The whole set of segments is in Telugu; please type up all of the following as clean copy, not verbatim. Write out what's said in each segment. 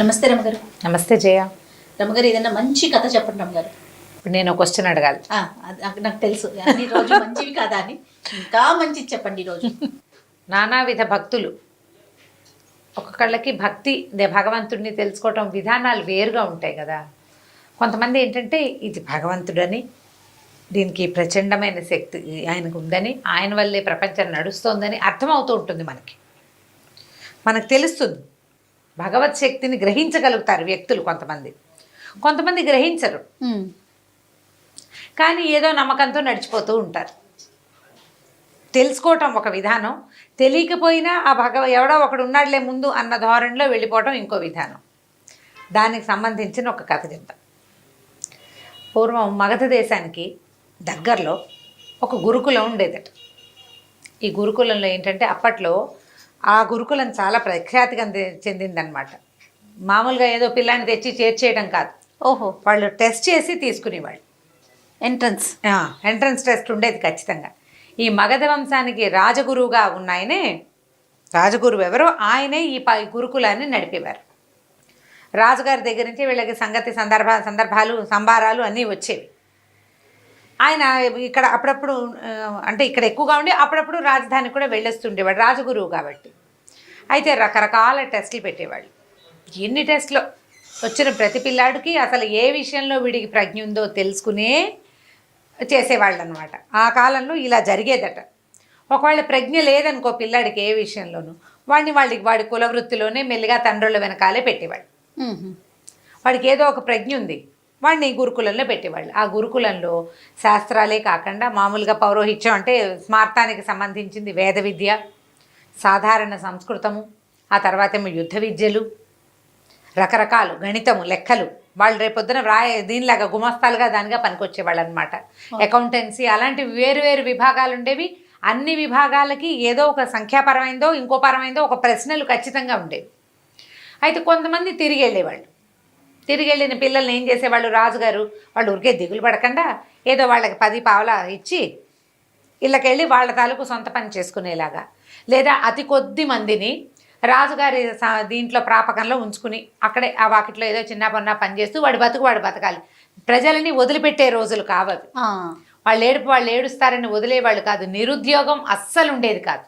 నమస్తే రమగారు. నమస్తే జయ. రమగారు, ఏదైనా మంచి కథ చెప్పండి రమగారు. ఇప్పుడు నేను క్వశ్చన్ అడగాలి. నాకు తెలుసు అన్ని రోజు మంచివి కదా అని, ఇంకా మంచిది చెప్పండి ఈరోజు. నానావిధ భక్తులు, ఒక్కొక్కళ్ళకి భక్తి భగవంతుడిని తెలుసుకోవటం విధానాలు వేరుగా ఉంటాయి కదా. కొంతమంది ఏంటంటే ఇది భగవంతుడని, దీనికి ప్రచండమైన శక్తి ఆయనకు ఉందని, ఆయన వల్లే ప్రపంచం నడుస్తోందని అర్థమవుతూ ఉంటుంది. మనకు తెలుస్తుంది. భగవత్ శక్తిని గ్రహించగలుగుతారు వ్యక్తులు. కొంతమంది గ్రహించరు, కానీ ఏదో నమ్మకంతో నడిచిపోతూ ఉంటారు. తెలుసుకోవటం ఒక విధానం, తెలియకపోయినా ఆ ఎవడో ఒకడు ఉన్నాడులే ముందు అన్న ధోరణిలో వెళ్ళిపోవటం ఇంకో విధానం. దానికి సంబంధించిన ఒక కథ చెప్తాం. పూర్వం మగధ దేశానికి దగ్గరలో ఒక గురుకులం ఉండేదట. ఈ గురుకులంలో ఏంటంటే అప్పట్లో ఆ గురుకులం చాలా ప్రఖ్యాతిగా చెందిందనమాట. మామూలుగా ఏదో పిల్లాన్ని తెచ్చి చేర్చేయడం కాదు. ఓహో, వాళ్ళు టెస్ట్ చేసి తీసుకునేవాళ్ళు. ఎంట్రన్స్ టెస్ట్ ఉండేది ఖచ్చితంగా. ఈ మగధ వంశానికి రాజగురువుగా ఉన్నాయనే, రాజగురువు ఎవరో ఆయనే ఈ గురుకులాన్ని నడిపేవారు. రాజుగారి దగ్గర నుంచి వీళ్ళకి సందర్భాలు సంబారాలు అన్నీ వచ్చేవి. ఆయన ఇక్కడ అప్పుడప్పుడు, అంటే ఇక్కడ ఎక్కువగా ఉండి అప్పుడప్పుడు రాజధానికి కూడా వెళ్ళొస్తుండేవాడు, రాజగురువు కాబట్టి. అయితే రకరకాల టెస్టులు పెట్టేవాళ్ళు. ఎన్ని టెస్టులు వచ్చిన ప్రతి పిల్లాడికి అసలు ఏ విషయంలో వీడికి ప్రజ్ఞ ఉందో తెలుసుకునే చేసేవాళ్ళు అనమాట. ఆ కాలంలో ఇలా జరిగేదట. ఒకవేళ ప్రజ్ఞ లేదనుకో పిల్లాడికి ఏ విషయంలోనూ, వాడి కులవృత్తిలోనే మెల్లిగా తండ్రుల వెనకాలే పెట్టేవాళ్ళు. వాడికి ఏదో ఒక ప్రజ్ఞ ఉంది, వాడిని గురుకులంలో పెట్టేవాళ్ళు. ఆ గురుకులంలో శాస్త్రాలే కాకుండా మామూలుగా పౌరోహిత్యం అంటే స్మార్తానికి సంబంధించింది వేద విద్య, సాధారణ సంస్కృతము, ఆ తర్వాత ఏమో యుద్ధ విద్యలు, రకరకాలు గణితము, లెక్కలు. వాళ్ళు రేపొద్దున దీనిలాగా గుమస్తాలుగా దానిగా పనికొచ్చేవాళ్ళు అనమాట. అకౌంటెన్సీ అలాంటి వేరు విభాగాలు ఉండేవి. అన్ని విభాగాలకి ఏదో ఒక సంఖ్యాపరమైందో ఇంకో పరమైందో ఒక ప్రశ్నలు ఖచ్చితంగా ఉండేవి. అయితే కొంతమంది తిరిగి వెళ్ళిన పిల్లల్ని ఏం చేసేవాళ్ళు, రాజుగారు వాళ్ళు ఊరికే దిగులు పడకుండా ఏదో వాళ్ళకి 10 పావలా ఇచ్చి ఇళ్ళకెళ్ళి వాళ్ళ తాలూకు సొంత పని చేసుకునేలాగా, లేదా అతి కొద్ది మందిని రాజుగారి దీంట్లో ప్రాపకంలో ఉంచుకుని అక్కడే ఆ వాకిట్లో ఏదో చిన్న పన్న పని చేస్తూ వాడు బతకాలి. ప్రజలని వదిలిపెట్టే రోజులు కావవి. వాళ్ళు ఏడుస్తారని వదిలేవాళ్ళు కాదు. నిరుద్యోగం అస్సలు ఉండేది కాదు.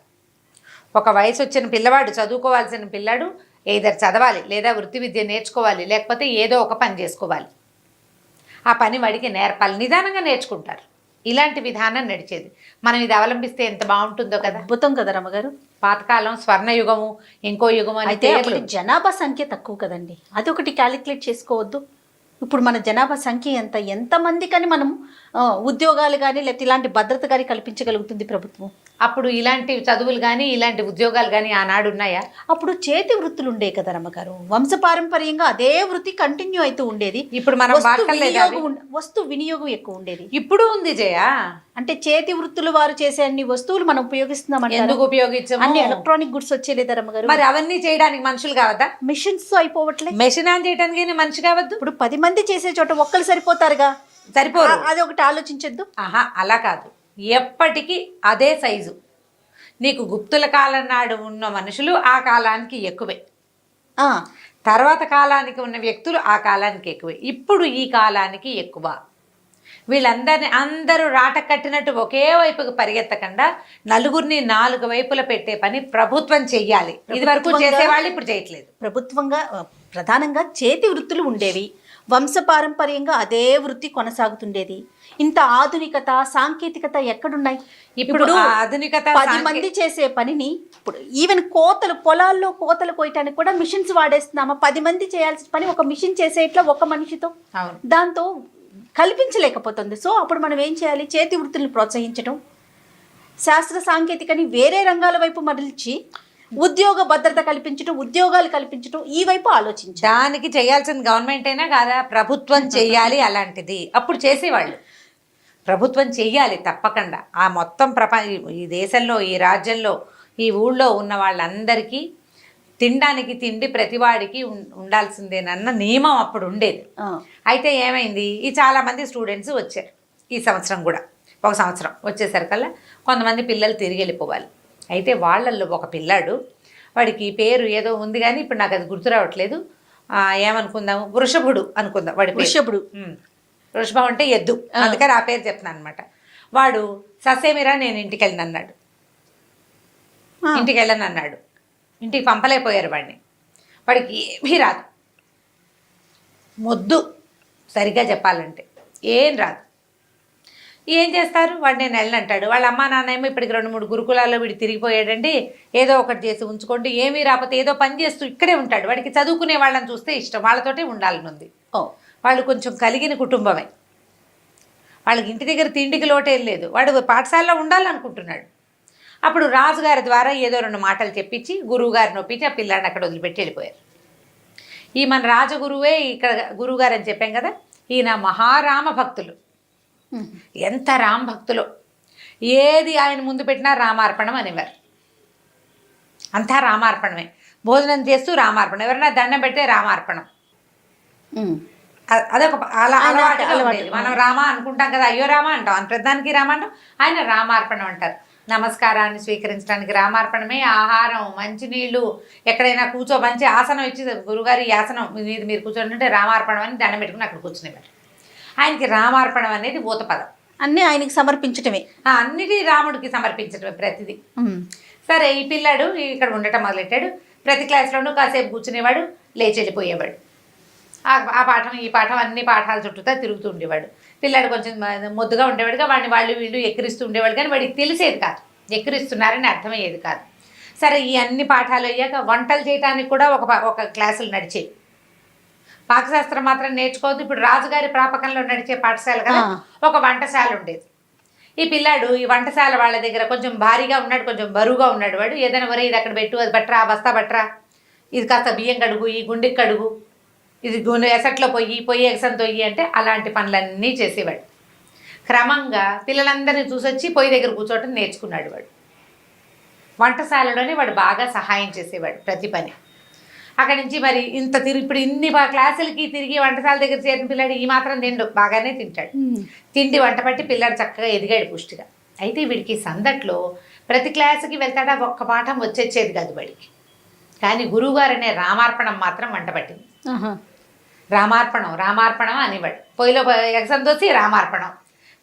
ఒక వయసు వచ్చిన పిల్లవాడు, చదువుకోవాల్సిన పిల్లాడు ఏదర్ చదవాలి, లేదా వృత్తి విద్య నేర్చుకోవాలి, లేకపోతే ఏదో ఒక పని చేసుకోవాలి. ఆ పని వాడికి నేర్పాలి, నిదానంగా నేర్చుకుంటారు. ఇలాంటి విధానం నడిచేది. మనం ఇది అవలంబిస్తే ఎంత బాగుంటుందో కదా. అద్భుతం కదా రమగారు. పాతకాలం స్వర్ణయుగము, ఇంకో యుగము అయితే జనాభా సంఖ్య తక్కువ కదండి, అదొకటి క్యాలిక్యులేట్ చేసుకోవద్దు. ఇప్పుడు మన జనాభా సంఖ్య ఎంతమంది కానీ మనం ఉద్యోగాలు కానీ లేకపోతే ఇలాంటి భద్రత కానీ కల్పించగలుగుతుంది ప్రభుత్వం. అప్పుడు ఇలాంటి చదువులు కానీ ఇలాంటి ఉద్యోగాలు కానీ ఆనాడు ఉన్నాయా? అప్పుడు చేతి వృత్తులు ఉండే కదా రమ్మగారు. వంశపారంపర్యంగా అదే వృత్తి కంటిన్యూ అవుతూ ఉండేది. ఇప్పుడు మనం వస్తు వినియోగం ఎక్కువ ఉండేది. ఇప్పుడు ఉంది జయ. అంటే చేతి వృత్తులు వారు చేసే అన్ని వస్తువులు మనం ఉపయోగిస్తున్నాం. ఎందుకు ఉపయోగించాము? అన్ని ఎలక్ట్రానిక్ గుడ్స్ వచ్చేలేదా రమ్మగారు? మరి అవన్నీ చేయడానికి మనుషులు కావద్దా? మిషన్స్ అయిపోవట్లే. మెషిన్ ఆన్ చేయడానికి మనిషి కావద్దు. ఇప్పుడు 10 మంది చేసే చోట ఒక్కరు సరిపోతారుగా. సరిపోరు. అది ఒకటి ఆలోచించద్దు. అలా కాదు, ఎప్పటికీ అదే సైజు. నీకు గుప్తుల కాలం నాడు ఉన్న మనుషులు ఆ కాలానికి ఎక్కువే, తర్వాత కాలానికి ఉన్న వ్యక్తులు ఆ కాలానికి ఎక్కువే. ఇప్పుడు ఈ కాలానికి ఎక్కువ. అందరూ రాట కట్టినట్టు ఒకే వైపుకు పరిగెత్తకుండా నలుగురిని 4 వైపుల పెట్టే పని ప్రభుత్వం చెయ్యాలి. ఇది వరకు చేసేవాళ్ళు ఇప్పుడు చేయట్లేదు. ప్రభుత్వంగా ప్రధానంగా చేతి వృత్తులు ఉండేవి. వంశపారంపర్యంగా అదే వృత్తి కొనసాగుతుండేది. ఇంత ఆధునికత సాంకేతికత ఎక్కడున్నాయి? ఇప్పుడు ఆధునికత 10 మంది చేసే పనిని ఇప్పుడు ఈవెన్ పొలాల్లో కోతలు కోయటానికి కూడా మిషన్స్ వాడేస్తున్నామా? 10 మంది చేయాల్సిన పని ఒక మిషన్ చేసేట్లా ఒక మనిషితో దాంతో కల్పించలేకపోతుంది. సో అప్పుడు మనం ఏం చేయాలి? చేతి వృత్తులను ప్రోత్సహించడం, శాస్త్ర సాంకేతికని వేరే రంగాల వైపు మరల్చి ఉద్యోగ భద్రత కల్పించడం, ఉద్యోగాలు కల్పించడం, ఈ వైపు ఆలోచించాలి. దానికి చేయాల్సిన గవర్నమెంట్ అయినా కాదా? ప్రభుత్వం చెయ్యాలి అలాంటిది. అప్పుడు చేసేవాళ్ళు. ప్రభుత్వం చెయ్యాలి తప్పకుండా. ఆ మొత్తం ఈ దేశంలో, ఈ రాజ్యంలో, ఈ ఊళ్ళో ఉన్న వాళ్ళందరికీ తినడానికి తిండి ప్రతివాడికి ఉండాల్సిందేనన్న నియమం అప్పుడు ఉండేది. అయితే ఏమైంది, ఈ చాలామంది స్టూడెంట్స్ వచ్చారు. ఈ సంవత్సరం కూడా ఒక సంవత్సరం వచ్చేసరికల్లా కొంతమంది పిల్లలు తిరిగి వెళ్ళిపోవాలి. అయితే వాళ్ళల్లో ఒక పిల్లాడు, వాడికి పేరు ఏదో ఉంది కానీ ఇప్పుడు నాకు అది గుర్తు రావట్లేదు, ఏమనుకుందాము, వృషభుడు అనుకుందాం వాడి పేరు. వృషభుడు. వృషభం అంటే ఎద్దు, అందుకని ఆ పేరు చెప్తున్నాను అనమాట. వాడు ససేమిరా నేను ఇంటికి వెళ్ళను అన్నాడు. ఇంటికి వెళ్ళను అన్నాడు. ఇంటికి పంపలేకపోయారు వాడిని. వాడికి ఏమీ రాదు, మొద్దు సరిగ్గా చెప్పాలంటే ఏం రాదు. ఏం చేస్తారు, వాడు నేను వెళ్ళనంటాడు. వాళ్ళ అమ్మా నాన్న ఏమో ఇప్పటికి 2-3 గురుకులాల్లో వీడు తిరిగిపోయాడండి, ఏదో ఒకటి చేసి ఉంచుకోండి, ఏమీ రాకపోతే ఏదో పని చేస్తూ ఇక్కడే ఉంటాడు. వాడికి చదువుకునే వాళ్ళని చూస్తే ఇష్టం, వాళ్ళతోటే ఉండాలని ఉంది. వాళ్ళు కొంచెం కలిగిన కుటుంబమే, వాళ్ళకి ఇంటి దగ్గర తిండికి లోటేం లేదు, వాడు పాఠశాలలో ఉండాలనుకుంటున్నాడు. అప్పుడు రాజుగారి ద్వారా ఏదో 2 మాటలు చెప్పించి గురువు గారిని ఒప్పించి ఆ పిల్లాడిని అక్కడ వదిలిపెట్టి వెళ్ళిపోయారు. ఈ మన రాజగురువే ఇక్కడ గురువుగారు అని చెప్పాం కదా, ఈయన మహారామ భక్తులు. ఎంత రామ భక్తులు, ఏది ఆయన ముందు పెట్టినా రామార్పణం అనేవారు. అంతా రామార్పణమే, భోజనం చేస్తూ రామార్పణం, ఎవరైనా దండం పెడితే రామార్పణం. అదొక అలవాటు. మనం రామ అనుకుంటాం కదా, అయ్యో రామ అంటాం, ప్రధానికి రామ అంటాం, ఆయన రామార్పణం అంటారు. నమస్కారాన్ని స్వీకరించడానికి రామార్పణమే. ఆహారం, మంచినీళ్ళు, ఎక్కడైనా మంచి ఆసనం ఇచ్చి గురుగారి ఈ ఆసనం మీద మీరు కూర్చోండి రామార్పణం అని దండం పెట్టుకుని అక్కడ కూర్చునేవారు. ఆయనకి రామార్పణం అనేది ఊత పదం. అన్నీ ఆయనకి సమర్పించటమే, అన్నిటి రాముడికి సమర్పించటమే ప్రతిదీ. సరే, ఈ పిల్లాడు ఇక్కడ ఉండటం మొదలెట్టాడు. ప్రతి క్లాస్లోనూ కాసేపు కూర్చునేవాడు, లేచి వెళ్ళిపోయేవాడు. ఆ పాఠం ఈ పాఠం అన్ని పాఠాల చుట్టూతా తిరుగుతూ ఉండేవాడు. పిల్లాడు కొంచెం మొద్దుగా ఉండేవాడుగా, వాడిని వాళ్ళు వీళ్ళు ఎక్కిరిస్తూ ఉండేవాడు, కానీ వాడికి తెలిసేది కాదు, ఎక్కిరిస్తున్నారని అర్థమయ్యేది కాదు. సరే, ఈ అన్ని పాఠాలు అయ్యాక వంటలు చేయడానికి కూడా ఒక క్లాసులు నడిచేవి. పాకశాస్త్రం మాత్రం నేర్చుకోవద్దు, ఇప్పుడు రాజుగారి ప్రాపకంలో నడిచే పాఠశాల కదా, ఒక వంటశాల ఉండేది. ఈ పిల్లాడు ఈ వంటశాల వాళ్ళ దగ్గర కొంచెం భారీగా ఉన్నాడు, కొంచెం బరువుగా ఉన్నాడు. వాడు ఏదైనా వరే ఇది అక్కడ పెట్టు, అది బట్రా, బస్తా బట్రా, ఇది కాస్త బియ్యం కడుగు, ఈ గుండెకి కడుగు, ఇది ఎసట్లో పొయ్యి ఎగసం తొయ్యి అంటే అలాంటి పనులన్నీ చేసేవాడు. క్రమంగా పిల్లలందరినీ చూసొచ్చి పొయ్యి దగ్గర కూర్చోవటం నేర్చుకున్నాడు. వాడు వంటశాలలోనే వాడు బాగా సహాయం చేసేవాడు ప్రతి పని. అక్కడి నుంచి మరి ఇప్పుడు ఇన్ని క్లాసులకి తిరిగి వంటశాల దగ్గర చేరిన పిల్లాడు ఈ మాత్రం తిండు, బాగానే తింటాడు. తిండి వంట పట్టి పిల్లాడు చక్కగా ఎదిగాడు పుష్టిగా. అయితే వీడికి సందట్లో ప్రతి క్లాసుకి వెళ్తాడా, ఒక్క పాఠం వచ్చేది కాదు వాడికి. కానీ గురువుగారు అనే రామార్పణం మాత్రం వంట పట్టింది. రామార్పణం అనేవాడు. పొయ్యిలో ఎగసం తోసి రామార్పణం,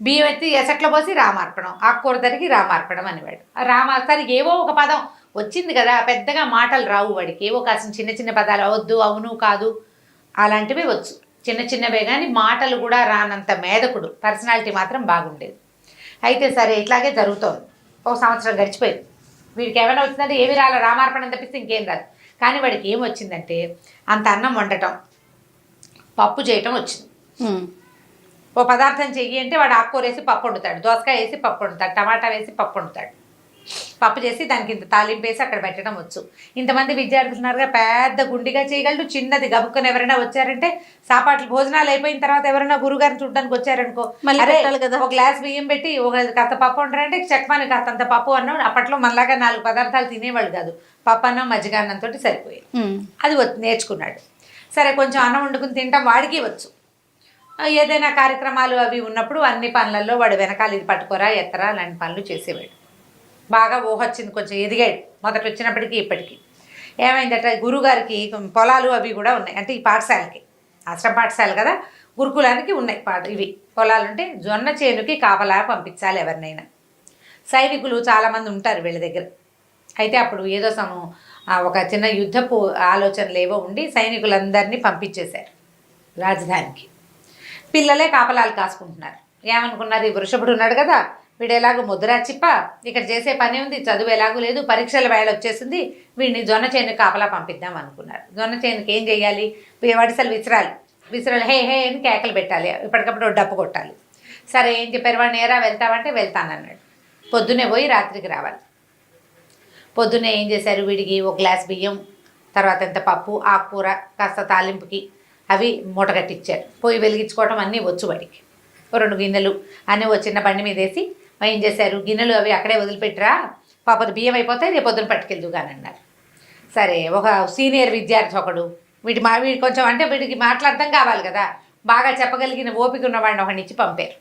బియ్యం ఎత్తి ఎసట్లో పోసి రామార్పణం, ఆకుకూర తరిగి రామార్పణం అనేవాడు. సరే, ఏవో ఒక పదం వచ్చింది కదా, పెద్దగా మాటలు రావు వాడికి, ఏవో కాసిన చిన్న చిన్న పదాలు, అవద్దు, అవును, కాదు, అలాంటివే వచ్చు, చిన్న చిన్నవే. కానీ మాటలు కూడా రానంత మేధకుడు, పర్సనాలిటీ మాత్రం బాగుండేది. అయితే సరే, ఇట్లాగే జరుగుతోంది. 1 సంవత్సరం గడిచిపోయింది. వీడికి ఏమైనా వచ్చిందంటే ఏమి రాలే, రామార్పణం తప్పిస్తే ఇంకేం రాదు. కానీ వాడికి ఏం వచ్చిందంటే అంత అన్నం వండటం, పప్పు చేయటం వచ్చింది. ఓ పదార్థం చెయ్యి అంటే వాడు ఆకుకూర వేసి పప్పు వండుతాడు, దోసకాయ వేసి పప్పు వండుతాడు, టమాటా వేసి పప్పు వండుతాడు. పప్పు చేసి దానికి ఇంత తాలింపు వేసి అక్కడ పెట్టడం వచ్చు. ఇంతమంది విద్యార్థులు ఉన్నారుగా, పెద్ద గుండిగా చేయగలడు. చిన్నది గబుక్కుని ఎవరైనా వచ్చారంటే, సాపాట్లు భోజనాలు అయిపోయిన తర్వాత ఎవరైనా గురుగారిని చూడడానికి వచ్చారనుకో, ఒక గ్లాస్ బియ్యం పెట్టి కాస్త పప్పు వండారంటే చెక్మని కాస్త అంత పప్పు అన్నం. అప్పట్లో మనలాగా 4 పదార్థాలు తినేవాళ్ళు కాదు, పప్పు అన్నం మజ్జిగ అన్నంతో సరిపోయి అది నేర్చుకున్నాడు. సరే, కొంచెం అన్నం వండుకుని తింటాం వాడికి వచ్చు. ఏదైనా కార్యక్రమాలు అవి ఉన్నప్పుడు అన్ని పనులలో వాడు వెనకాల ఇది పట్టుకోరా, ఎత్తరా, అలాంటి పనులు చేసేవాడు. బాగా ఊహొచ్చింది, కొంచెం ఎదిగాడు. మొదట వచ్చినప్పటికీ ఇప్పటికీ ఏమైందట, గురువుగారికి పొలాలు అవి కూడా ఉన్నాయి. అంటే ఈ పాఠశాలకి, ఆశ్రమ పాఠశాల కదా, గురుకులానికి ఉన్నాయి ఇవి పొలాలు. ఉంటే జొన్న చేనుకి కాపలా పంపించాలి ఎవరినైనా. సైనికులు చాలామంది ఉంటారు వీళ్ళ దగ్గర. అయితే అప్పుడు ఏదో ఒక చిన్న యుద్ధపు ఆలోచనలు ఏవో ఉండి సైనికులందరినీ పంపించేశారు రాజధానికి. పిల్లలే కాపలాలు కాసుకుంటున్నారు. ఏమనుకున్నారు, ఈ వృషభుడు ఉన్నాడు కదా, వీడు ఎలాగో ముద్రా చిప్ప, ఇక్కడ చేసే పని ఉంది, చదువు ఎలాగూ లేదు, పరీక్షల వేళ వచ్చేసింది, వీడిని జొన్న చేను కాపలా పంపిద్దాం అనుకున్నారు. జొన్న చేనుకి ఏం చేయాలి, వడిసలు విసిరాలి, హే హే అని కేకలు పెట్టాలి, ఇప్పటికప్పుడు డప్పు కొట్టాలి. సరే, ఏం చెప్పారు, వాడిని ఏరా వెళ్తామంటే వెళ్తానన్నాడు. పొద్దున్నే పోయి రాత్రికి రావాలి. పొద్దున్నే ఏం చేశారు, వీడికి 1 గ్లాస్ బియ్యం, తర్వాత ఎంత పప్పు, ఆకుకూర, కాస్త తాలింపుకి అవి మూట కట్టించారు. పొయ్యి వెలిగించుకోవడం అన్నీ వచ్చు వాడికి. 2 గిన్నెలు అన్నీ చిన్న బండి మీద వేసి ఏం చేశారు, గిన్నెలు అవి అక్కడే వదిలిపెట్టరా, పాపది బియ్యం అయిపోతే రేపు పొద్దున పట్టుకెళ్దు కానీ అన్నారు. సరే, ఒక సీనియర్ విద్యార్థి ఒకడు, వీడి కొంచెం అంటే వీడికి మాట్లాడటం కావాలి కదా, బాగా చెప్పగలిగిన ఓపిక ఉన్నవాడిని ఒకడిని ఇచ్చి పంపారు.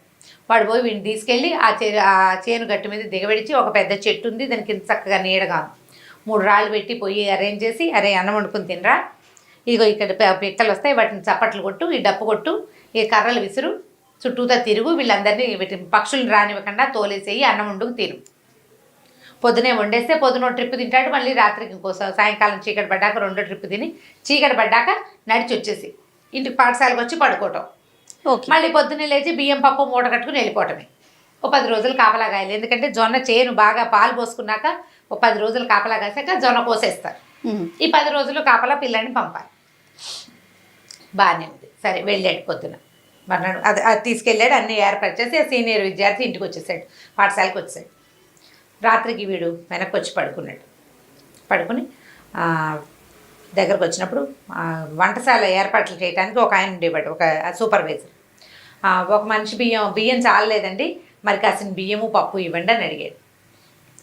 వాడు పోయి వీడిని తీసుకెళ్ళి ఆ చేను గట్టు మీద దిగబెడిచి, ఒక పెద్ద చెట్టు ఉంది, దానికి చక్కగా నీడగా 3 రాళ్ళు పెట్టి పొయ్యి అరేంజ్ చేసి, అరే అన్నం వండుకుని తినరా, ఇదిగో ఇక్కడ పిక్కలు వస్తాయి, వాటిని చప్పట్లు కొట్టు, ఈ డప్పు కొట్టు, ఈ కర్రలు విసురు, చుట్టూతా తిరుగు, వీళ్ళందరినీ పక్షులను రానివ్వకుండా తోలేసేయి, అన్నం వండుకు తిను. పొద్దునే వండేస్తే పొద్దున ట్రిప్ తింటాడు, మళ్ళీ రాత్రికి ఇంకోసం సాయంకాలం చీకటి పడ్డాక రెండో ట్రిప్ తిని చీకటి పడ్డాక నడిచి వచ్చేసి ఇంటికి పాఠశాలకు వచ్చి పడుకోవటం. మళ్ళీ పొద్దున్నే లేచి బియ్యం పప్పు మూట కట్టుకుని వెళ్ళిపోవటమే. ఓ 10 రోజులు కాపలా కాయాలి, ఎందుకంటే జొన్న చేను బాగా పాలు పోసుకున్నాక ఓ 10 రోజులు కాపలా కాసాక జొన్న కోసేస్తారు. ఈ 10 రోజులు కాపలా పిల్లని పంపాలి. బాగానే ఉంది. సరే వెళ్ళాడు పొద్దున, మర్నాడు అది తీసుకెళ్ళాడు, అన్నీ ఏర్పరిచేసి సీనియర్ విద్యార్థి ఇంటికి వచ్చేసాడు, పాఠశాలకు వచ్చేసాడు. రాత్రికి వీడు వెనక్కి వచ్చి పడుకున్నాడు. పడుకుని దగ్గరకు వచ్చినప్పుడు వంటశాల ఏర్పాట్లు చేయడానికి ఒక ఆయన ఉండేవాడు, ఒక సూపర్వైజర్. ఒక మనిషి బియ్యం చాలలేదండి, మరి కాసిన బియ్యము పప్పు ఇవ్వండి అని అడిగాడు.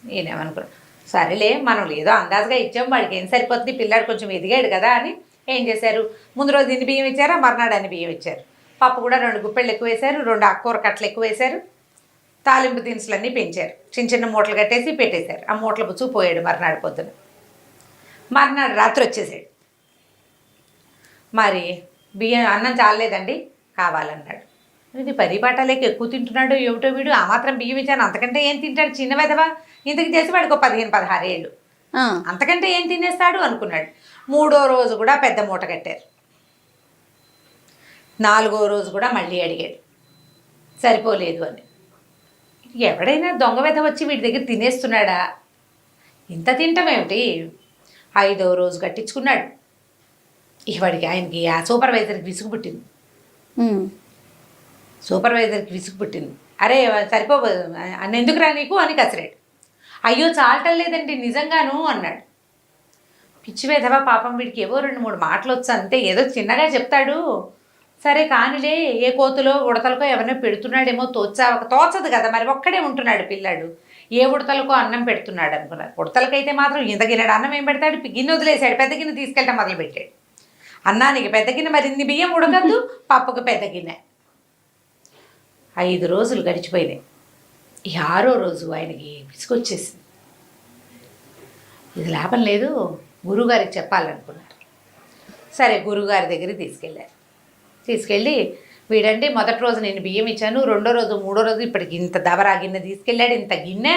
నేనేమనుకున్నాను, సరేలే మనం ఏదో అందాజుగా ఇచ్చాము, వాడికి ఏం సరిపోతుంది, పిల్లాడు కొంచెం ఎదిగాడు కదా అని ఏం చేశారు, ముందు రోజు ఇన్ని బియ్యం ఇచ్చారు, మర్నాడు అన్ని బియ్యం ఇచ్చారు. పప్పు కూడా 2 గుప్పెళ్ళు ఎక్కువ వేశారు, 2 ఆకుకూర కట్టలు ఎక్కువ వేశారు, తాలింపు దినుసులన్నీ పెంచారు, చిన్న చిన్న మూటలు కట్టేసి పెట్టేశారు. ఆ మూటలు పుచ్చుకు పోయాడు మర్నాడు పొద్దున. మర్నాడు రాత్రి వచ్చేసాడు. మరి బియ్యం అన్నం చాలలేదండి కావాలన్నాడు. ఇది పరిపాటాలేక ఎక్కువ తింటున్నాడు ఏమిటో వీడు, ఆ మాత్రం బియ్యం ఇచ్చాను, అంతకంటే ఏం తింటాడు, చిన్న వెధవా, ఇంతకు చేసి వాడికి 15-16 ఏళ్ళు, అంతకంటే ఏం తినేస్తాడు అనుకున్నాడు. 3వ రోజు కూడా పెద్ద మూట కట్టారు. 4వ రోజు కూడా మళ్ళీ అడిగాడు, సరిపోలేదు అని. ఎవడైనా దొంగ వెధ వచ్చి వీడి దగ్గర తినేస్తున్నాడా, ఇంత తింటామేమిటి. 5వ రోజు కట్టించుకున్నాడు. వాడికి ఆయనకి ఆ సూపర్వైజర్కి విసుగు పుట్టింది. సూపర్వైజర్కి విసుగు పుట్టింది. అరే సరిపో అన్నెందుకురా నీకు అని కసిరాడు. అయ్యో చాలటం లేదండి నిజంగాను అన్నాడు. పిచ్చి వేధవా, పాపం వీడికి ఏవో 2-3 మాటలు వచ్చు అంతే, ఏదో చిన్నగా చెప్తాడు. సరే కానిలే, ఏ కోతులో ఉడతలకో ఎవరినో పెడుతున్నాడేమో తోచదు కదా, మరి ఒక్కడే ఉంటున్నాడు పిల్లాడు, ఏ ఉడతలకో అన్నం పెడుతున్నాడు అనుకున్నారు. ఉడతలకైతే మాత్రం ఇంత గిన్నెడు అన్నం ఏం పెడతాడు, గిన్నె వదిలేశాడు, పెద్ద గిన్నె తీసుకెళ్ళటం మొదలుపెట్టాడు. అన్నానికి పెద్ద గిన్నె, మరి ఇన్ని బియ్యం ఉడకద్దు, పప్పుకు పెద్ద గిన్నె. 5 రోజులు గడిచిపోయినాయి. 6వ రోజు ఆయనకి విసుకొచ్చేసింది. ఇది లాభం లేదు, గురువుగారికి చెప్పాలనుకున్నారు. సరే గురువుగారి దగ్గరికి తీసుకెళ్ళి వీడండి మొదటి రోజు నేను బియ్యం ఇచ్చాను, 2వ రోజు 3వ రోజు ఇప్పటికి ఇంత దబరా గిన్నె తీసుకెళ్ళాడు, ఇంత గిన్నె,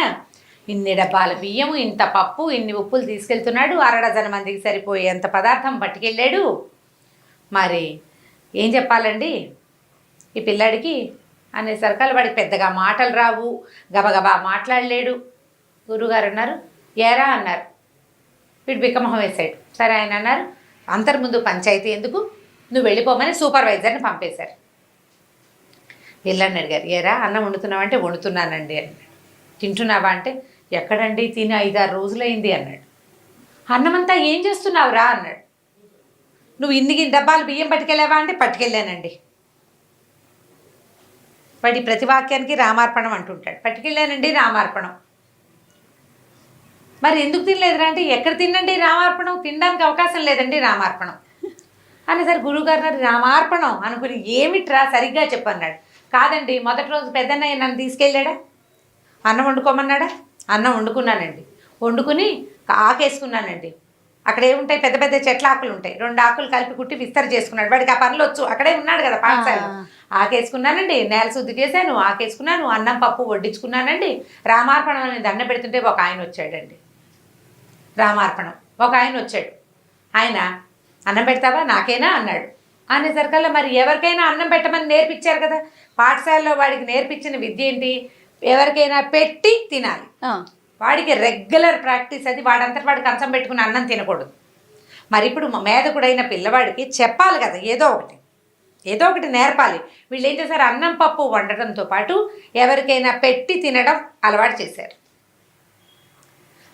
ఇన్ని డబ్బాల బియ్యము, ఇంత పప్పు, ఇన్ని ఉప్పులు తీసుకెళ్తున్నాడు, 6 డజన్ మందికి సరిపోయేంత పదార్థం పట్టుకెళ్ళాడు. మరి ఏం చెప్పాలండి ఈ పిల్లాడికి అనేసరికల్ వాడికి పెద్దగా మాటలు రావు, గబగబా మాట్లాడలేడు. గురువుగారు అన్నారు, ఏరా అన్నారు. వీడు బిక్కమొహం వేశాడు. సరే ఆయన అన్నారు, అంతర్ ముందు పంచాయతీ ఎందుకు, నువ్వు వెళ్ళిపోమని సూపర్వైజర్ని పంపేశారు. వెళ్ళని అడిగారు, ఏరా అన్నం వండుతున్నావంటే వండుతున్నానండి అన్నాడు. తింటున్నావా అంటే ఎక్కడండి, తిని 5-6 రోజులైంది అన్నాడు. అన్నమంతా ఏం చేస్తున్నావురా అన్నాడు. నువ్వు ఇన్ని డబ్బాలు బియ్యం పట్టుకెళ్ళావా అంటే పట్టుకెళ్ళానండి. వాడి ప్రతి వాక్యానికి రామార్పణం అంటుంటాడు. పట్టుకెళ్ళానండి రామార్పణం. మరి ఎందుకు తినలేదురా అంటే ఎక్కడ తినండి రామార్పణం, తినడానికి అవకాశం లేదండి రామార్పణం అనేసరి గురువుగారు రామార్పణం అనుకుని ఏమిట్రా సరిగ్గా చెప్పన్నాడు. కాదండి మొదటి రోజు పెద్దన్నయ్య నన్ను తీసుకెళ్ళాడా, అన్నం వండుకోమన్నాడా, అన్నం వండుకున్నానండి, వండుకుని ఆకేసుకున్నానండి. అక్కడ ఏముంటాయి, పెద్ద పెద్ద చెట్ల ఆకులు ఉంటాయి, 2 ఆకులు కలిపి కుట్టి విస్తరి చేసుకున్నాడు. వాడికి ఆ పనులు వచ్చు, అక్కడే ఉన్నాడు కదా పాఠశాలలో. ఆకేసుకున్నానండి, నేల శుద్ధి చేశాను, ఆకేసుకున్నాను, అన్నం పప్పు వడ్డించుకున్నానండి. రామార్పణం అని దండ పెడుతుంటే ఒక ఆయన వచ్చాడండి. రామార్పణం ఒక ఆయన వచ్చాడు. ఆయన అన్నం పెడతావా నాకేనా అన్నాడు. అనేసరికల్లా మరి ఎవరికైనా అన్నం పెట్టమని నేర్పించారు కదా, పాఠశాలలో వాడికి నేర్పించిన విద్య ఏంటి, ఎవరికైనా పెట్టి తినాలి. వాడికి రెగ్యులర్ ప్రాక్టీస్ అది, వాడంతటి వాడు కంచం పెట్టుకుని అన్నం తినకూడదు. మరి ఇప్పుడు మేధకుడైన పిల్లవాడికి చెప్పాలి కదా, ఏదో ఒకటి నేర్పాలి. వీళ్ళు ఏం చేశారు, అన్నం పప్పు వండటంతో పాటు ఎవరికైనా పెట్టి తినడం అలవాటు చేశారు.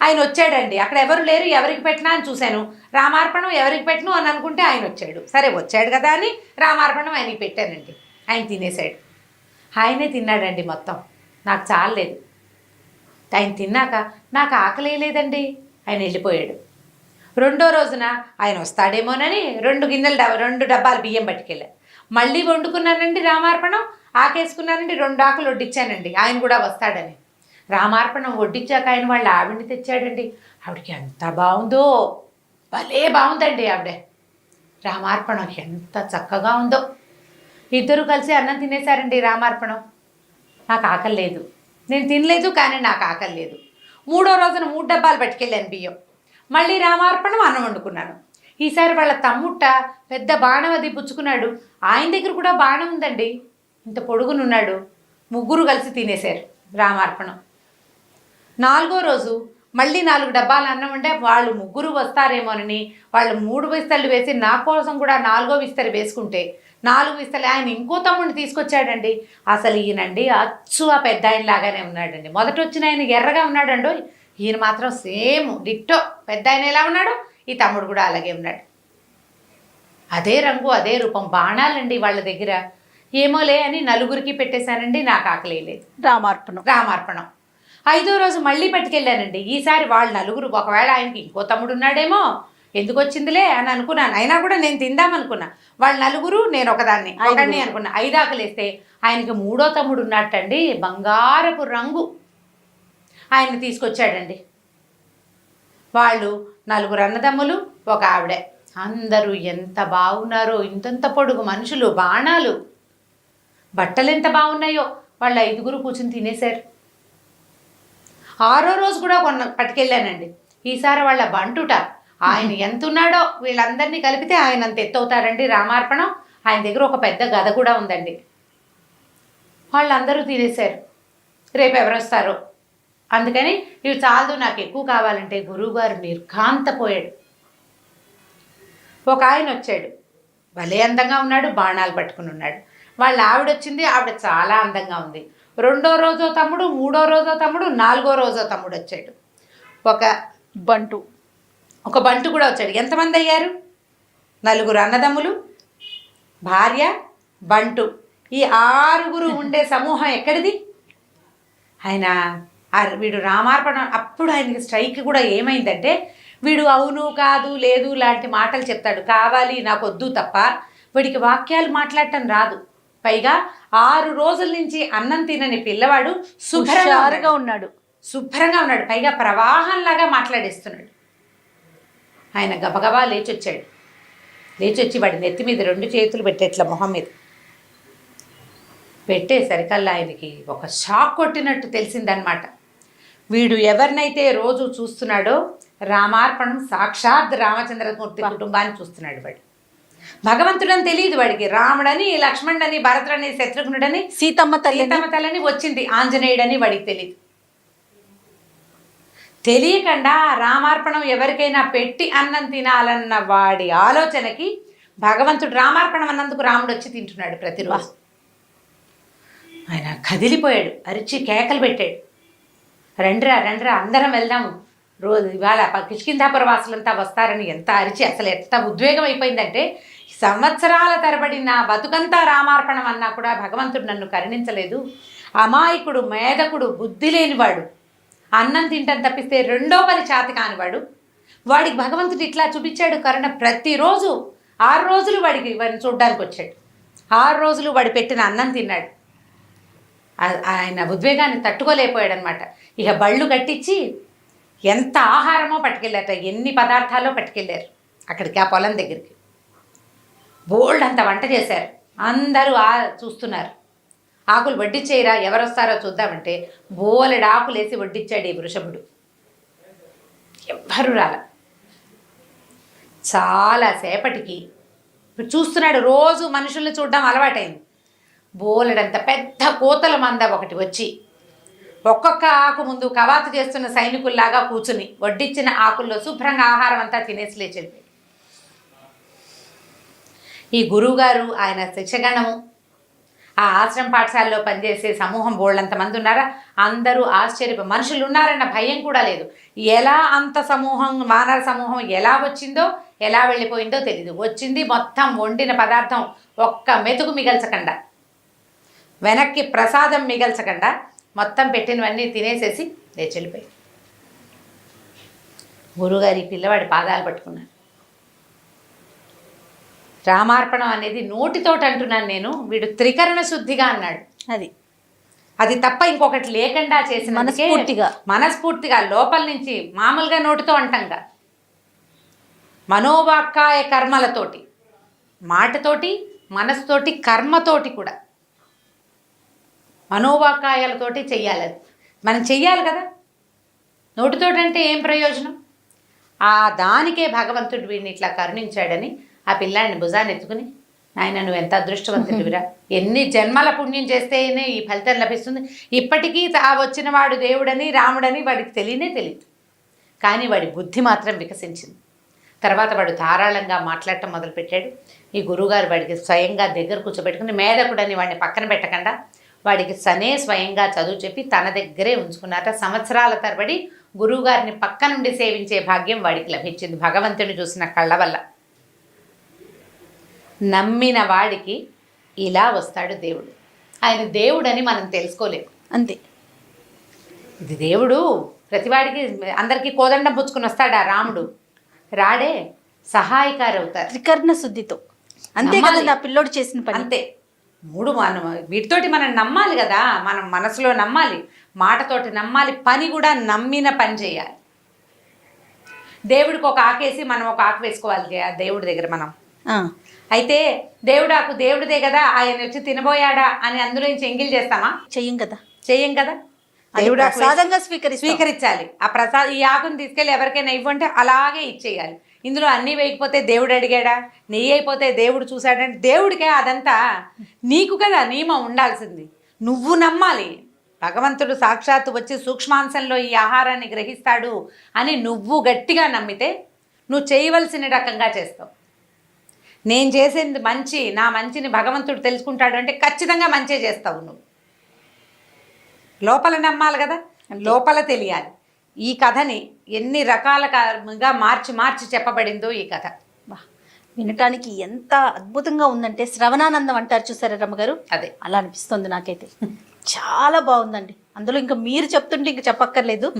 ఆయన వచ్చాడండి, అక్కడ ఎవరు లేరు, ఎవరికి పెట్టినా అని చూశాను, రామార్పణం ఎవరికి పెట్టను అని అనుకుంటే ఆయన వచ్చాడు. సరే వచ్చాడు కదా అని రామార్పణం ఆయనకి పెట్టానండి. ఆయన తినేశాడు. ఆయనే తిన్నాడండి మొత్తం, నాకు చాలలేదు. ఆయన తిన్నాక నాకు ఆకలి లేదండి, ఆయన వెళ్ళిపోయాడు. 2వ రోజున ఆయన వస్తాడేమోనని 2 డబ్బాలు బియ్యం పట్టుకెళ్ళాను. మళ్ళీ వండుకున్నానండి రామార్పణం, ఆకేసుకున్నానండి, 2 ఆకులు వడ్డించానండి, ఆయన కూడా వస్తాడని. రామార్పణం వడ్డించాక ఆయన వాళ్ళ ఆవిడని తెచ్చాడండి. ఆవిడకి ఎంత బాగుందో, భలే బాగుందండి ఆవిడ. రామార్పణం ఎంత చక్కగా ఉందో. ఇద్దరు కలిసి అన్నం తినేశారండి. రామార్పణం నాకు ఆకలి లేదు, నేను తినలేదు కానీ నాకు ఆకలి లేదు. 3వ రోజున 3 డబ్బాలు పట్టుకెళ్ళాను బియ్యం. మళ్ళీ రామార్పణం అన్నం వండుకున్నాను. ఈసారి వాళ్ళ తమ్ముట్ట పెద్ద బాణం అది పుచ్చుకున్నాడు. ఆయన దగ్గర కూడా బాణం ఉందండి, ఇంత పొడుగునున్నాడు. ముగ్గురు కలిసి తినేశారు రామార్పణం. 4వ రోజు మళ్ళీ 4 డబ్బాలు అన్నం ఉంటే వాళ్ళు ముగ్గురు వస్తారేమోనని వాళ్ళు 3 విస్తళ్ళు వేసి నా కోసం కూడా 4వ విస్తరి వేసుకుంటే 4 విస్తలు ఆయన ఇంకో తమ్ముడిని తీసుకొచ్చాడండి. అసలు ఈయనండి అచ్చు ఆ పెద్ద ఆయన లాగానే ఉన్నాడండి. మొదట వచ్చిన ఆయన ఎర్రగా ఉన్నాడండి, ఈయన మాత్రం సేమ్ డిట్టో పెద్ద ఆయన ఎలా ఉన్నాడు ఈ తమ్ముడు కూడా అలాగే ఉన్నాడు. అదే రంగు అదే రూపం, బాణాలండి వాళ్ళ దగ్గర. ఏమోలే అని నలుగురికి పెట్టేశానండి, నాకు ఆకలి లేదు. రామార్పణం 5వ రోజు మళ్ళీ పట్టుకెళ్ళానండి. ఈసారి వాళ్ళు నలుగురు, ఒకవేళ ఆయనకి ఇంకో తమ్ముడు ఉన్నాడేమో, ఎందుకు వచ్చిందిలే అని అనుకున్నాను. అయినా కూడా నేను తిందామనుకున్నా. వాళ్ళు నలుగురు, నేను ఒకదాన్ని అనుకున్నా. 5 ఆకలేస్తే ఆయనకి 3వ తమ్ముడు ఉన్నట్టండి, బంగారపు రంగు. ఆయన్ని తీసుకొచ్చాడండి. వాళ్ళు 4 అన్నదమ్ములు, ఒక ఆవిడే. అందరూ ఎంత బాగున్నారో, ఇంతంత పొడుగు మనుషులు, బాణాలు, బట్టలు ఎంత బాగున్నాయో. వాళ్ళు 5గురు కూర్చుని తినేశారు. 6వ రోజు కూడా పట్టుకెళ్ళానండి. ఈసారి వాళ్ళ బంటుట, ఆయన ఎంత ఉన్నాడో వీళ్ళందరినీ కలిపితే ఆయన అంత ఎత్తవుతారండి రామార్పణం. ఆయన దగ్గర ఒక పెద్ద గద కూడా ఉందండి. వాళ్ళందరూ తినేశారు. రేపు ఎవరు వస్తారో అందుకని ఇవి చాలదు, నాకు ఎక్కువ కావాలంటే గురువుగారు నిర్ఘాంతపోయాడు. ఒక ఆయన వచ్చాడు, భలే అందంగా ఉన్నాడు, బాణాలు పట్టుకుని ఉన్నాడు. వాళ్ళ ఆవిడ వచ్చింది, ఆవిడ చాలా అందంగా ఉంది. 2వ రోజో తమ్ముడు, 3వ రోజో తమ్ముడు, 4వ రోజో తమ్ముడు వచ్చాడు. ఒక బంటు కూడా వచ్చాడు. ఎంతమంది అయ్యారు? 4 అన్నదమ్ములు, భార్య, బంటు. ఈ 6గురు ఉండే సమూహం ఎక్కడిది? ఆయన వీడు రామార్పణం. అప్పుడు ఆయనకి స్ట్రైక్ కూడా ఏమైందంటే, వీడు అవును కాదు లేదు లాంటి మాటలు చెప్తాడు, కావాలి నాకు వద్దు తప్ప వీడికి వాక్యాలు మాట్లాడటం రాదు. పైగా 6 రోజుల నుంచి అన్నం తినని పిల్లవాడు శుభ్రంగా ఉన్నాడు. పైగా ప్రవాహంలాగా మాట్లాడేస్తున్నాడు. ఆయన గబగబా లేచొచ్చాడు. లేచొచ్చి వాడి నెత్తి మీద 2 చేతులు పెట్టేట్ల మొహం మీద పెట్టేసరికల్లా ఆయనకి ఒక షాక్ కొట్టినట్టు తెలిసిందనమాట. వీడు ఎవరినైతే రోజు చూస్తున్నాడో రామార్పణం సాక్షాత్ రామచంద్రమూర్తి కుటుంబాన్ని చూస్తున్నాడు. వాడు భగవంతుడని తెలియదు వాడికి. రాముడని, లక్ష్మణుడని, భరతుడని, శత్రుఘ్నుడని, సీతమ్మ తల్లని వచ్చింది, ఆంజనేయుడని వాడికి తెలియదు. తెలియకుండా రామార్పణం ఎవరికైనా పెట్టి అన్నం తినాలన్న వాడి ఆలోచనకి భగవంతుడు రామార్పణం అన్నందుకు రాముడు వచ్చి తింటున్నాడు ప్రతిరోజు. ఆయన కదిలిపోయాడు, అరిచి కేకలు పెట్టాడు, రండిరా అందరం వెళ్దాము, రోజు ఇవాళ కిష్కింధాపుర వాసులంతా వస్తారని ఎంత అరిచి, అసలు ఎంత ఉద్వేగం అయిపోయిందంటే, సంవత్సరాల తరబడి నా బతుకంతా రామార్పణం అన్నా కూడా భగవంతుడు నన్ను కరుణించలేదు. అమాయకుడు, మేధకుడు, బుద్ధి లేనివాడు, అన్నం తింటం తప్పిస్తే రెండో పని చేతి కానివాడు, వాడికి భగవంతుడు ఇట్లా చూపించాడు కరుణ. ప్రతిరోజు 6 రోజులు వాడిని చూడ్డానికి వచ్చాడు. 6 రోజులు వాడు పెట్టిన అన్నం తిన్నాడు. ఆయన ఉద్వేగాన్ని తట్టుకోలేకపోయాడు అనమాట. ఇక బళ్ళు కట్టించి ఎంత ఆహారమో పట్టుకెళ్ళారట, ఎన్ని పదార్థాలో పట్టుకెళ్ళారు అక్కడికి, ఆ పొలం దగ్గరికి. బోల్డ్ అంత వంట చేశారు. అందరూ చూస్తున్నారు. ఆకులు వడ్డిచ్చేయరా, ఎవరు వస్తారో చూద్దామంటే బోలెడు ఆకులు వేసి వడ్డిచ్చాడు ఈ వృషభుడు. ఎవ్వరూ రాల. చాలాసేపటికి చూస్తున్నాడు. రోజు మనుషుల్ని చూడడం అలవాటైంది. బోలెడంత పెద్ద కోతల మంద ఒకటి వచ్చి ఒక్కొక్క ఆకు ముందు కవాతు చేస్తున్న సైనికుల్లాగా కూర్చుని వడ్డిచ్చిన ఆకుల్లో శుభ్రంగా ఆహారం అంతా తినేసి లేచి ఈ గురువుగారు, ఆయన శిక్షగణము, ఆ ఆశ్రమ పాఠశాలలో పనిచేసే సమూహం బోళ్ళంతమంది ఉన్నారా, అందరూ మనుషులు ఉన్నారన్న భయం కూడా లేదు. ఎలా అంత సమూహం, వానర సమూహం ఎలా వచ్చిందో ఎలా వెళ్ళిపోయిందో తెలీదు. వచ్చింది మొత్తం వండిన పదార్థం ఒక్క మెతుకు మిగల్చకుండా, వెనక్కి ప్రసాదం మిగల్చకుండా మొత్తం పెట్టినవన్నీ తినేసేసి లేచెళ్ళిపోయి గురువుగారి పిల్లవాడి పాదాలు పట్టుకున్నాను. రామార్పణం అనేది నోటితోటి అంటున్నాను నేను, వీడు త్రికరణ శుద్ధిగా అన్నాడు. అది తప్ప ఇంకొకటి లేకుండా చేసిన మనస్ఫూర్తిగా లోపల నుంచి, మామూలుగా నోటితో అంటంగా మనోవాక్కాయ కర్మలతోటి మాటతోటి, మనసుతోటి, కర్మతోటి కూడా, మనోవాకాయాలతోటి చెయ్యాలి. అది మనం చెయ్యాలి కదా. నోటితోటి అంటే ఏం ప్రయోజనం? ఆ దానికే భగవంతుడు వీడిని ఇట్లా కరుణించాడని ఆ పిల్లాడిని భుజాన్ని ఎత్తుకుని, నాయన నువ్వు ఎంత అదృష్టవంతుడివిరా, ఎన్ని జన్మల పుణ్యం చేస్తేనే ఈ ఫలితం లభిస్తుంది. ఇప్పటికీ వచ్చిన వాడు దేవుడని రాముడని వాడికి తెలియదు. కానీ వాడి బుద్ధి మాత్రం వికసించింది. తర్వాత వాడు ధారాళంగా మాట్లాడటం మొదలుపెట్టాడు. ఈ గురువుగారు వాడికి స్వయంగా దగ్గర కూర్చోబెట్టుకుని, మేధకుడని వాడిని పక్కన పెట్టకుండా వాడికి స్వయంగా చదువు చెప్పి తన దగ్గరే ఉంచుకున్నారట. సంవత్సరాల తరబడి గురువుగారిని పక్క నుండి సేవించే భాగ్యం వాడికి లభించింది భగవంతుని చూసిన కళ్ళ వల్ల. నమ్మిన వాడికి ఇలా వస్తాడు దేవుడు. ఆయన దేవుడని మనం తెలుసుకోలేము, అంతే. ఇది దేవుడు ప్రతివాడికి అందరికీ కోదండం పుచ్చుకుని వస్తాడా రాముడు? రాడే, సహాయకారు అవుతారు త్రికర్ణ శుద్ధితో. అంతే కదా నా పిల్లోడు చేసిన పని. అంతే. మనం వీటితోటి మనం నమ్మాలి కదా. మనం మనసులో నమ్మాలి, మాటతోటి నమ్మాలి, పని కూడా నమ్మిన పని చేయాలి. దేవుడికి ఒక ఆకేసి మనం ఒక ఆకు వేసుకోవాలి దేవుడి దగ్గర మనం. అయితే దేవుడాకు దేవుడిదే కదా, ఆయన వచ్చి తినబోయాడా అని అందులో నుంచి ఎంగిల్ చేస్తామా? చెయ్యం కదా. దేవుడు ప్రసాదంగా స్వీకరించాలి. ఆ ఈ ఆకుని తీసుకెళ్ళి ఎవరికైనా ఇవ్వంటే అలాగే ఇచ్చేయాలి. ఇందులో అన్నీ వేయకపోతే దేవుడు అడిగాడా? నెయ్యి అయిపోతే దేవుడు చూశాడంటే దేవుడికే అదంతా నీకు కదా నియమం ఉండాల్సింది. నువ్వు నమ్మాలి. భగవంతుడు సాక్షాత్తు వచ్చి సూక్ష్మాంశంలో ఈ ఆహారాన్ని గ్రహిస్తాడు అని నువ్వు గట్టిగా నమ్మితే నువ్వు చేయవలసిన రకంగా చేస్తావు. నేను చేసేది మంచి, నా మంచిని భగవంతుడు తెలుసుకుంటాడు అంటే ఖచ్చితంగా మంచి చేస్తావు నువ్వు. లోపల నమ్మాలి కదా, లోపల తెలియాలి. ఈ కథని ఎన్ని రకాలుగా మార్చి చెప్పబడిందో ఈ కథ. వినటానికి ఎంత అద్భుతంగా ఉందంటే, శ్రవణానందం అంటారు చూసారా రమ్మగారు, అదే అలా అనిపిస్తుంది నాకైతే. చాలా బాగుందండి. అందులో ఇంకా మీరు చెప్తుంటే ఇంక చెప్పక్కర్లేదు.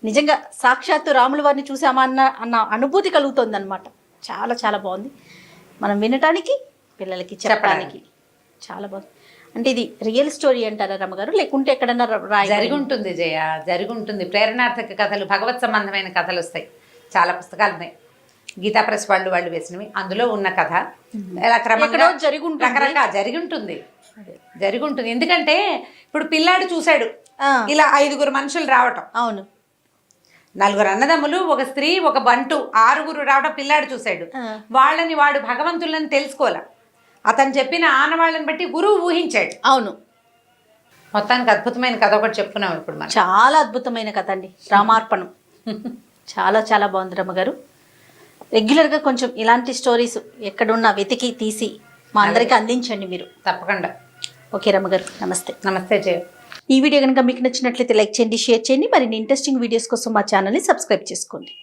నిజంగా సాక్షాత్తు రాముల వారిని చూసామా అన్న అనుభూతి కలుగుతుంది అనమాట. చాలా చాలా బాగుంది. మనం వినటానికి, పిల్లలకి చెప్పడానికి చాలా బాగుంది. అంటే ఇది రియల్ స్టోరీ అంటారా రమ్మగారు, లేకుంటే ఎక్కడన్నా జరిగి ఉంటుంది జయ, జరిగి ఉంటుంది. ప్రేరణార్థక కథలు, భగవత్ సంబంధమైన కథలు వస్తాయి. చాలా పుస్తకాలు ఉన్నాయి. గీతా ప్రెస్ వాళ్ళు వేసినవి. అందులో ఉన్న కథ ఇలా క్రమంగా రకరకాల జరిగి ఉంటుంది. ఎందుకంటే ఇప్పుడు పిల్లాడు చూశాడు ఇలా 5 మనుషులు రావటం. అవును. 4 అన్నదమ్ములు, ఒక స్త్రీ, ఒక బంటు, 6 రావడం పిల్లాడు చూశాడు. వాళ్ళని వాడు భగవంతులని తెలుసుకోలే. అతను చెప్పిన ఆనవాళ్ళని బట్టి గురువు ఊహించాడు. అవును. మొత్తానికి అద్భుతమైన కథ ఒకటి చెప్పుకున్నాం ఇప్పుడు మనం. చాలా అద్భుతమైన కథ అండి, రామార్పణం. చాలా చాలా బాగుంది రమ్మగారు. రెగ్యులర్గా కొంచెం ఇలాంటి స్టోరీస్ ఎక్కడున్నా వెతికి తీసి మా అందరికీ అందించండి మీరు. తప్పకుండా. ఓకే రమ్మగారు, నమస్తే. నమస్తే జయ. ఈ వీడియో కనుక మీకు నచ్చినట్లయితే లైక్ చేయండి, షేర్ చేయండి. మరిన్ని ఇంట్రెస్టింగ్ వీడియోస్ కోసం మా ఛానల్ని సబ్స్క్రైబ్ చేసుకోండి.